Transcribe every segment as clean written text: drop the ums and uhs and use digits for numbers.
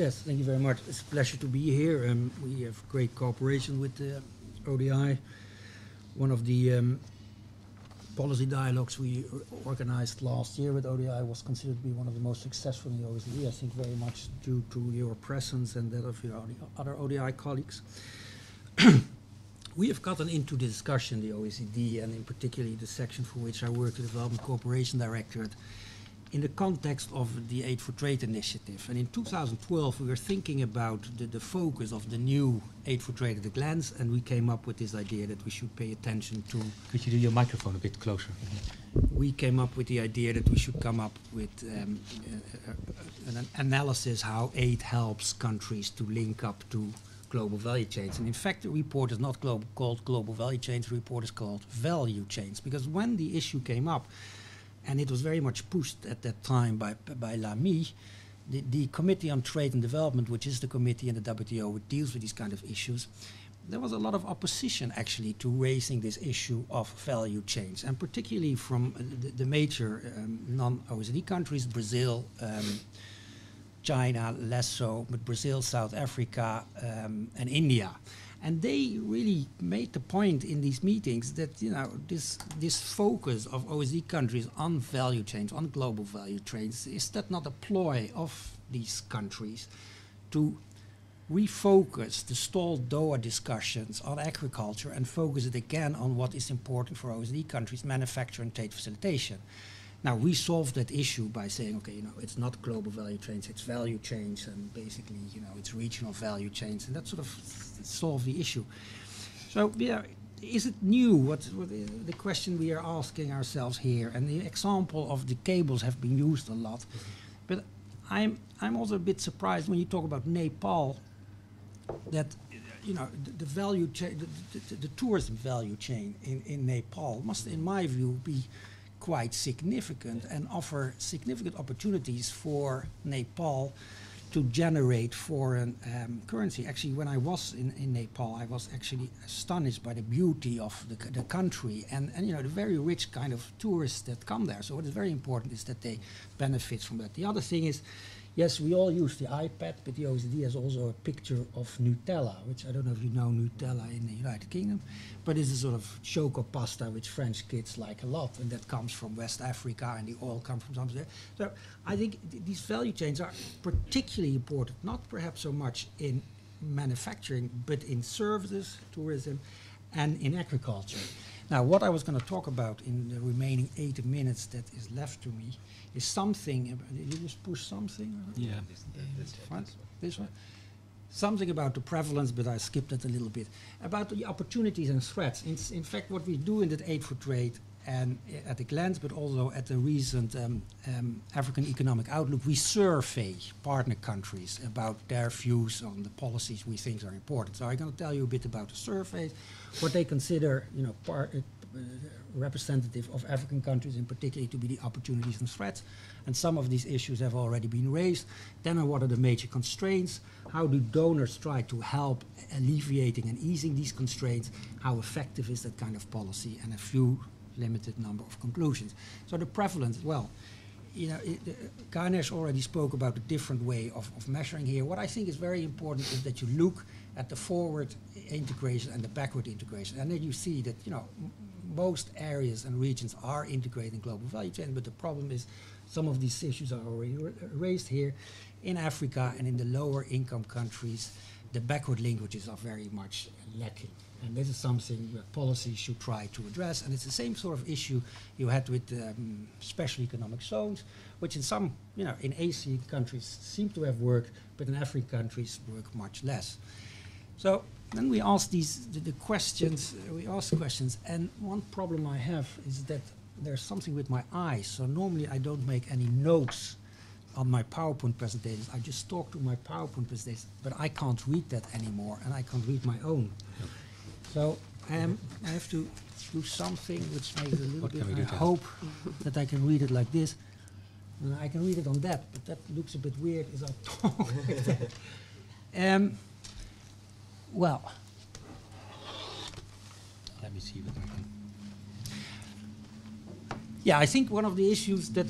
Yes, thank you very much. It's a pleasure to be here. We have great cooperation with ODI. One of the policy dialogues we organized last year with ODI was considered to be one of the most successful in the OECD, I think very much due to your presence and that of your other ODI colleagues. We have gotten into the discussion, the OECD, and in particular the section for which I work, the Development Cooperation Directorate, in the context of the Aid for Trade initiative. And in 2012, we were thinking about the focus of the new Aid for Trade at a glance, and we came up with this idea that we should pay attention to... Could you do your microphone a bit closer? We came up with the idea that we should come up with an analysis how aid helps countries to link up to global value chains. And in fact, the report is not called Global Value Chains, the report is called Value Chains, because when the issue came up, and it was very much pushed at that time by Lamy, the Committee on Trade and Development, which is the committee in the WTO which deals with these kind of issues, there was a lot of opposition actually to raising this issue of value chains, and particularly from the major non-OECD countries, Brazil, China less so, but Brazil, South Africa, and India. And they really made the point in these meetings that this focus of OECD countries on value chains, on global value chains, is that not a ploy of these countries to refocus the stalled Doha discussions on agriculture and focus it again on what is important for OECD countries, manufacture and trade facilitation. Now, we solved that issue by saying, okay, it's not global value chains, it's value chains, and basically, it's regional value chains, and that sort of solved the issue. So, is it new? What the question we are asking ourselves here, and the example of the cables have been used a lot, but I'm also a bit surprised when you talk about Nepal, that the value chain, the tourism value chain in Nepal must, in my view, be quite significant and offer significant opportunities for Nepal to generate foreign currency. Actually, when I was in Nepal, I was actually astonished by the beauty of the country and the very rich kind of tourists that come there. So what is very important is that they benefit from that. The other thing is, yes, we all use the iPad, but the OECD has also a picture of Nutella, which I don't know if you know Nutella in the United Kingdom, but it's a sort of choco pasta which French kids like a lot, and that comes from West Africa, and the oil comes from somewhere. So I think these value chains are particularly important, not perhaps so much in manufacturing, but in services, tourism, and in agriculture. Now, what I was going to talk about in the remaining 8 minutes that is left to me is something. Did you just push something? Yeah. This one? Something about the prevalence, but I skipped it a little bit. About the opportunities and threats. In fact, what we do in that Aid for Trade and at a glance, but also at the recent African Economic Outlook, we survey partner countries about their views on the policies we think are important. So I'm going to tell you a bit about the surveys, what they consider, representative of African countries in particular to be the opportunities and threats. And some of these issues have already been raised. Then what are the major constraints? How do donors try to help alleviating and easing these constraints? How effective is that kind of policy? And a few limited number of conclusions. So the prevalence, Ganesh already spoke about a different way of measuring here. What I think is very important is that you look at the forward integration and the backward integration. And then you see that, most areas and regions are integrating global value chain, but the problem is some of these issues are already raised here. In Africa and in the lower income countries, the backward linkages are very much lacking. And this is something that policy should try to address. And it's the same sort of issue you had with special economic zones, which in some, in ASEAN countries seem to have worked, but in African countries work much less. So then we ask the questions, and one problem I have is that there's something with my eyes. So normally I don't make any notes on my PowerPoint presentations. I just talk to my PowerPoint presentations, but I can't read that anymore, and I can't read my own. Okay. So I have to do something which makes it a little bit, I hope that I can read it like this. And I can read it on that, but that looks a bit weird as I talk. Well, let me see what I can. Yeah, I think one of the issues that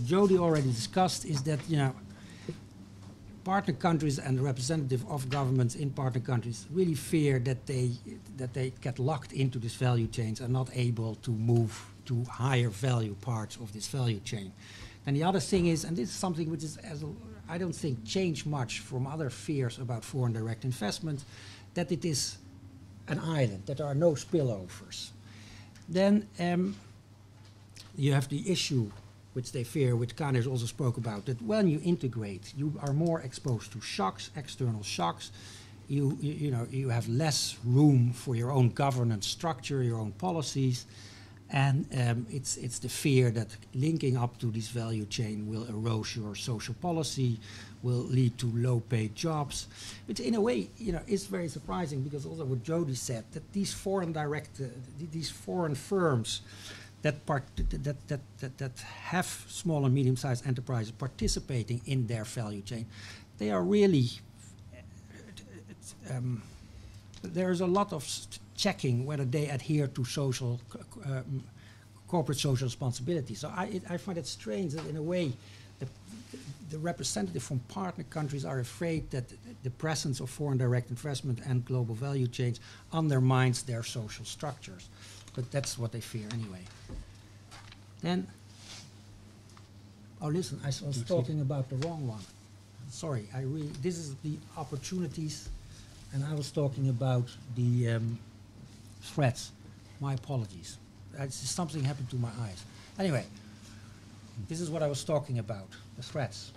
Jody already discussed is that partner countries and the representative of governments in partner countries really fear that they get locked into this value chains and not able to move to higher value parts of this value chain. And the other thing is, and this is something which is, I don't think, changed much from other fears about foreign direct investment, that it is an island, that there are no spillovers. Then you have the issue which they fear, which Kanis also spoke about, that when you integrate, you are more exposed to shocks, external shocks. You have less room for your own governance structure, your own policies, and it's the fear that linking up to this value chain will erode your social policy, will lead to low-paid jobs, which in a way, is very surprising, because also what Jody said, that these foreign these foreign firms that have small and medium-sized enterprises participating in their value chain, they are really, there is a lot of checking whether they adhere to social, corporate social responsibility. So I find it strange that in a way the representative from partner countries are afraid that the presence of foreign direct investment and global value chains undermines their social structures. But that's what they fear anyway. Then, oh listen, I was talking about the wrong one. Sorry, this is the opportunities, and I was talking about the threats. My apologies. Something happened to my eyes. Anyway, this is what I was talking about, the threats,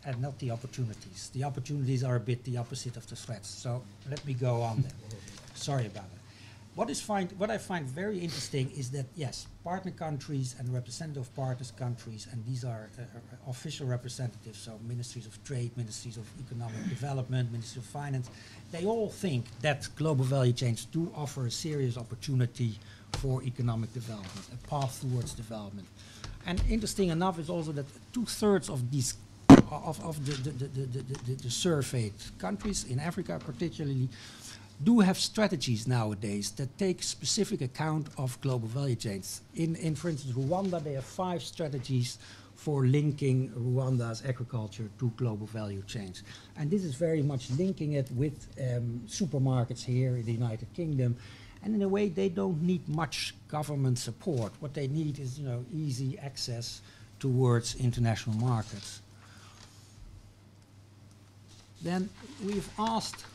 and not the opportunities. The opportunities are a bit the opposite of the threats. So let me go on then. Sorry about it. What I find very interesting is that, yes, partner countries and representative partners countries, and these are official representatives, so ministries of trade, ministries of economic development, ministries of finance, they all think that global value chains do offer a serious opportunity for economic development, a path towards development. And interesting enough is also that 2/3 of these of the surveyed countries in Africa particularly do have strategies nowadays that take specific account of global value chains. In for instance, Rwanda, they have 5 strategies for linking Rwanda's agriculture to global value chains. And this is very much linking it with supermarkets here in the United Kingdom. And in a way, they don't need much government support. What they need is, easy access towards international markets. Then we've asked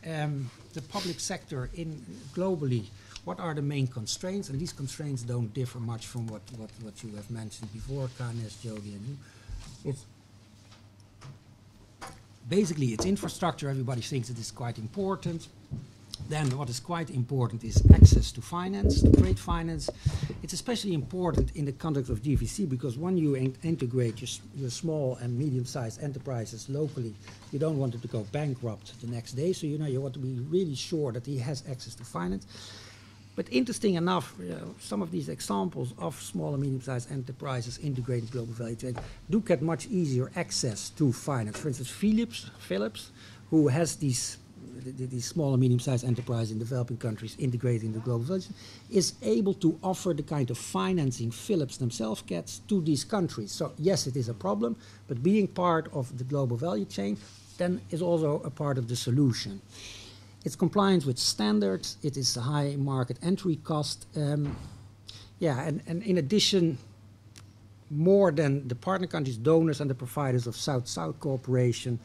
the public sector globally, what are the main constraints? And these constraints don't differ much from what you have mentioned before, Kanes, Jody, and you. It's basically, it's infrastructure. Everybody thinks it is quite important. Then what is quite important is access to finance, to trade finance. It's especially important in the context of GVC, because when you integrate your small and medium-sized enterprises locally, you don't want it to go bankrupt the next day. So you want to be really sure that he has access to finance. But interesting enough, some of these examples of small and medium-sized enterprises integrating global value chain do get much easier access to finance. For instance, Philips, who has these small and medium-sized enterprise in developing countries integrating the global value chain, is able to offer the kind of financing Philips themselves gets to these countries. So yes, it is a problem, but being part of the global value chain then is also a part of the solution. It's compliance with standards, it is a high market entry cost. And in addition, more than the partner countries, donors and the providers of South-South cooperation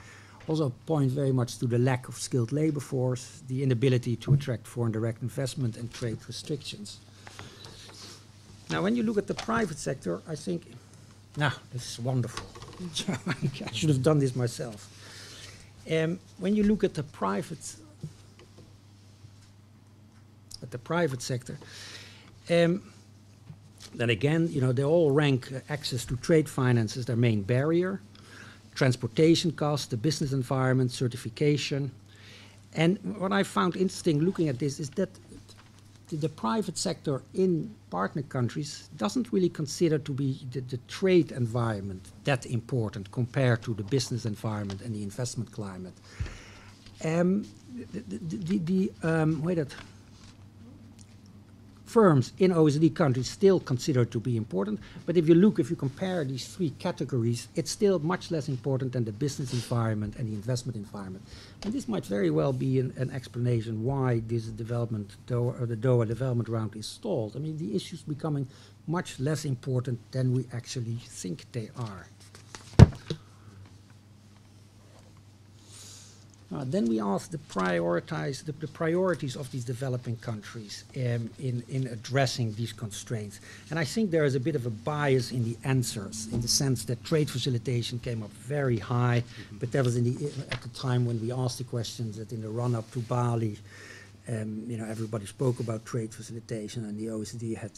also point very much to the lack of skilled labor force, the inability to attract foreign direct investment, and trade restrictions. Now, when you look at the private sector, I think, this is wonderful. I should have done this myself. When you look at the private sector, then again, they all rank access to trade finance as their main barrier. Transportation costs, the business environment, certification. And what I found interesting looking at this is that the private sector in partner countries doesn't really consider to be the trade environment that important compared to the business environment and the investment climate. firms in OECD countries still considered to be important. But if you compare these three categories, it's still much less important than the business environment and the investment environment. And this might very well be an explanation why this development, the Doha development round is stalled. I mean, the issues becoming much less important than we actually think they are. Then we asked the priorities of these developing countries in addressing these constraints. And I think there is a bit of a bias in the answers, in the sense that trade facilitation came up very high, but that was at the time when we asked the questions, that in the run-up to Bali, everybody spoke about trade facilitation, and the OECD had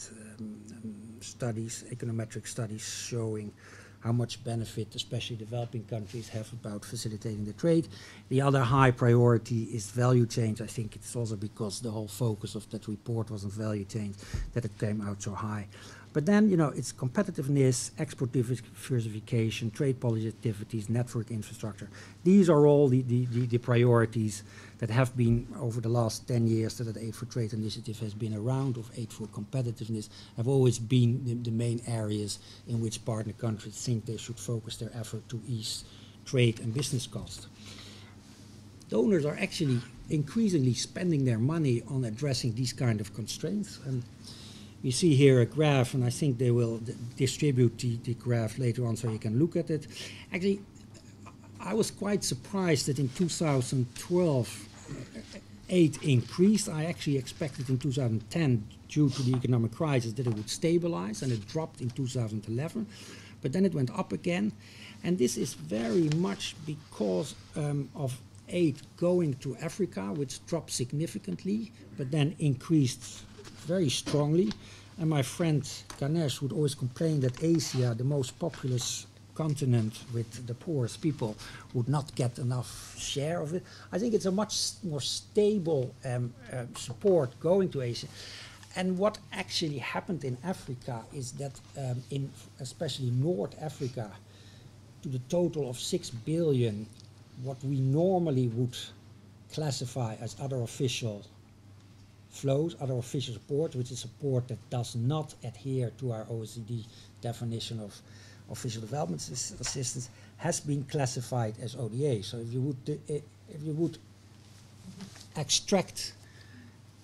econometric studies showing how much benefit, especially developing countries, have about facilitating the trade. The other high priority is value chains. I think it's also because the whole focus of that report was on value chains that it came out so high. But then, it's competitiveness, export diversification, trade policy activities, network infrastructure. These are all the priorities that have been, over the last 10 years that the Aid for Trade initiative has been around, of Aid for Competitiveness, have always been the main areas in which partner countries think they should focus their effort to ease trade and business costs. Donors are actually increasingly spending their money on addressing these kind of constraints. And you see here a graph, and I think they will distribute the graph later on so you can look at it. Actually, I was quite surprised that in 2012 aid increased. I actually expected in 2010, due to the economic crisis, that it would stabilize, and it dropped in 2011. But then it went up again. And this is very much because of aid going to Africa, which dropped significantly, but then increased very strongly. And my friend Ganesh would always complain that Asia, the most populous continent with the poorest people, would not get enough share of it. I think it's a much more stable support going to Asia. And what actually happened in Africa is that in especially North Africa, to the total of 6 billion, what we normally would classify as other official flows, other official support, which is support that does not adhere to our OECD definition of official development assistance, has been classified as ODA. So if you would extract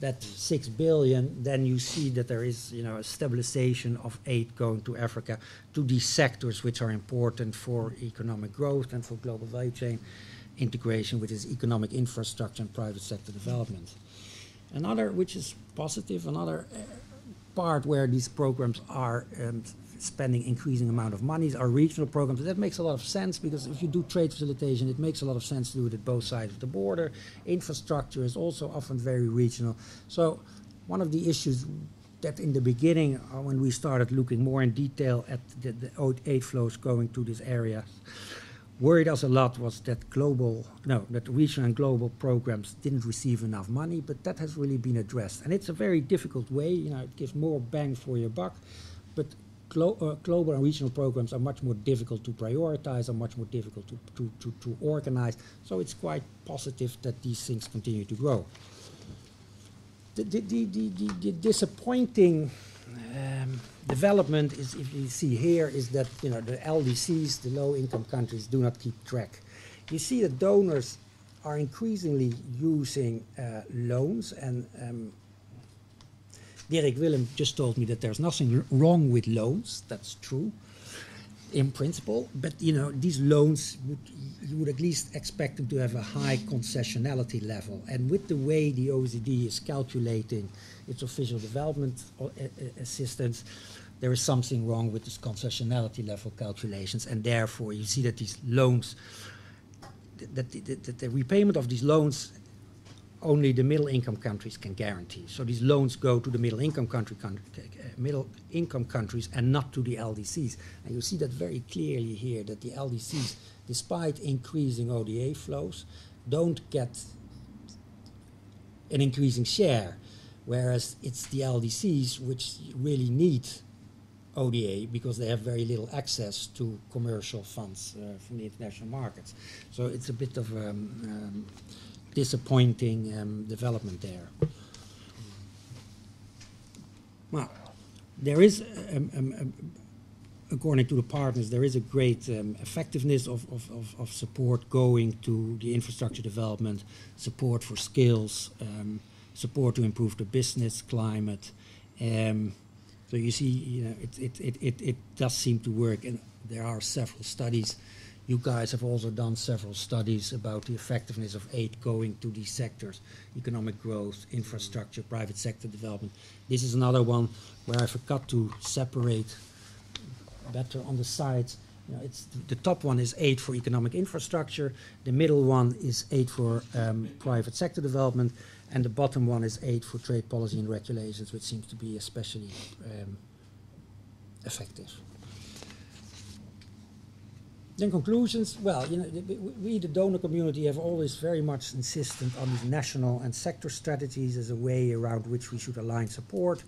that 6 billion, then you see that there is, a stabilization of aid going to Africa, to these sectors which are important for economic growth and for global value chain integration, which is economic infrastructure and private sector development. Another, which is positive, another part where these programs are spending increasing amount of money are regional programs. That makes a lot of sense, because if you do trade facilitation, it makes a lot of sense to do it at both sides of the border. Infrastructure is also often very regional. So one of the issues that in the beginning, when we started looking more in detail at the aid flows going to this area, worried us a lot was that that regional and global programs didn't receive enough money, but that has really been addressed. And it's a very difficult way, it gives more bang for your buck, but global and regional programs are much more difficult to prioritize, are much more difficult to organize. So it's quite positive that these things continue to grow. The disappointing development is, if you see here, is that the LDCs, the low-income countries, do not keep track. You see that donors are increasingly using loans, and Dirk Willem just told me that there's nothing wrong with loans. That's true in principle, but these loans you would at least expect them to have a high concessionality level. And with the way the OECD is calculating its official development assistance, there is something wrong with this concessionality level calculations, and therefore you see that these loans, that the repayment of these loans, only the middle income countries can guarantee. So these loans go to the middle income countries and not to the LDCs. And you see that very clearly here, that the LDCs, despite increasing ODA flows, don't get an increasing share, whereas it's the LDCs which really need ODA because they have very little access to commercial funds from the international markets. So it's a bit of disappointing development there. Well, there is, according to the partners, there is a great effectiveness of support going to the infrastructure development, support for skills, support to improve the business climate. So you see, you know, it does seem to work, and there are several studies. You guys have also done several studies about the effectiveness of aid going to these sectors: economic growth, infrastructure, private sector development. This is another one where I forgot to separate better on the sides. You know, it's the top one is aid for economic infrastructure, the middle one is aid for private sector development, and the bottom one is aid for trade policy and regulations, which seems to be especially effective. Then conclusions. Well, you know, we, the donor community, have always very much insisted on these national and sector strategies as a way around which we should align support.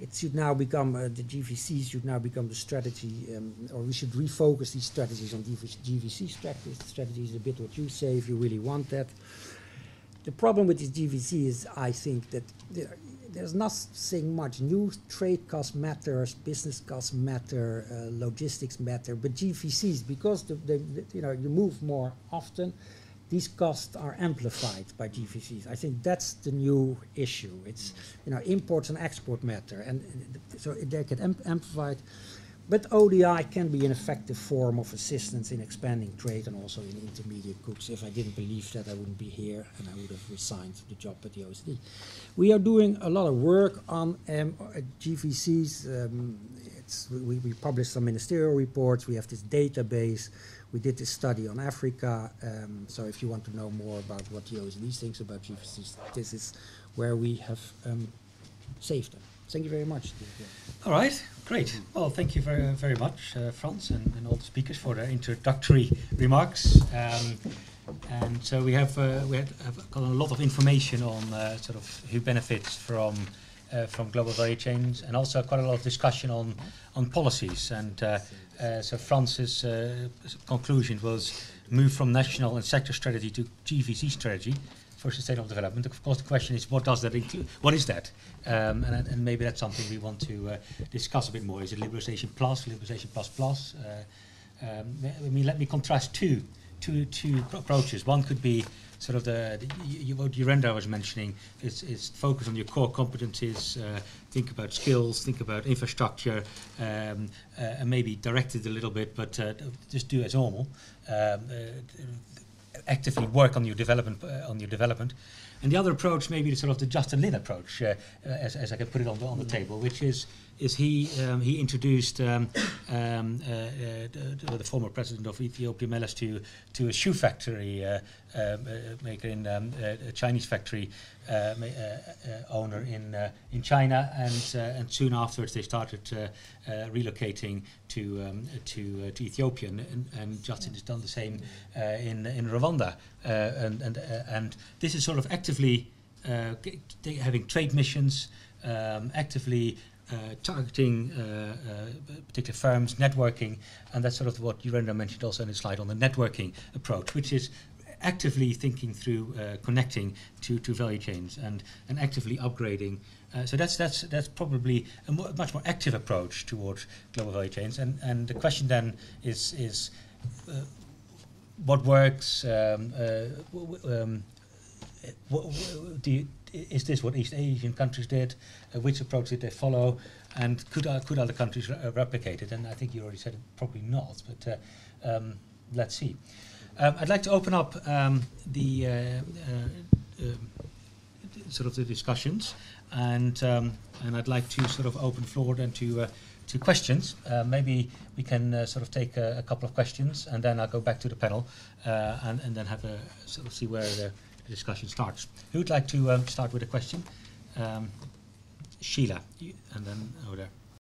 It should now become, the GVCs should now become the strategy, or we should refocus these strategies on GVC strategies, a bit what you say, if you really want that. The problem with this GVC is, I think, that there's nothing much new. Trade cost matters, business costs matter, logistics matter, but GVCs, because you know, you move more often, these costs are amplified by GVCs. I think that's the new issue. It's, you know, imports and export matter, and so they get amplified. But ODI can be an effective form of assistance in expanding trade and also in intermediate goods. If I didn't believe that, I wouldn't be here, and I would have resigned the job at the OECD. We are doing a lot of work on GVCs. We published some ministerial reports. We have this database. We did this study on Africa. So if you want to know more about what the OECD thinks about GVCs, this is where we have saved them. Thank you very much. All right, great. Well, thank you very, very much, Frans, and all the speakers for their introductory remarks. And so we have got a lot of information on sort of who benefits from global value chains, and also quite a lot of discussion on policies. And so Frans's conclusion was move from national and sector strategy to GVC strategy for sustainable development. Of course, the question is, what does that include? What is that? And maybe that's something we want to discuss a bit more. Is it liberalization plus, liberalization plus plus? I mean, let me contrast two approaches. One could be sort of what Jurenda was mentioning, is focus on your core competencies, think about skills, think about infrastructure, and maybe direct it a little bit, but just do as normal. Actively work on your development, and the other approach, maybe the sort of the Justin Lin approach, as I can put it on the table, which is he introduced the former president of Ethiopia, Meles, to a shoe factory maker in a Chinese factory owner in China, and soon afterwards they started relocating to Ethiopia, and Justin has done the same in Rwanda, and this is sort of actively having trade missions, actively targeting particular firms, networking, and that's sort of what Jurenda mentioned also in his slide on the networking approach, which is actively thinking through connecting to value chains and actively upgrading. So that's probably a much more active approach towards global value chains. And the question then is what works? Is this what East Asian countries did? Which approach did they follow? And could other countries replicate it? And I think you already said it, probably not. But let's see. I'd like to open up the sort of the discussions, and I'd like to sort of open floor then to questions. Maybe we can sort of take a couple of questions, and then I'll go back to the panel, and then have a sort of see where the discussion starts. Who would like to start with a question? Sheila, and then over there.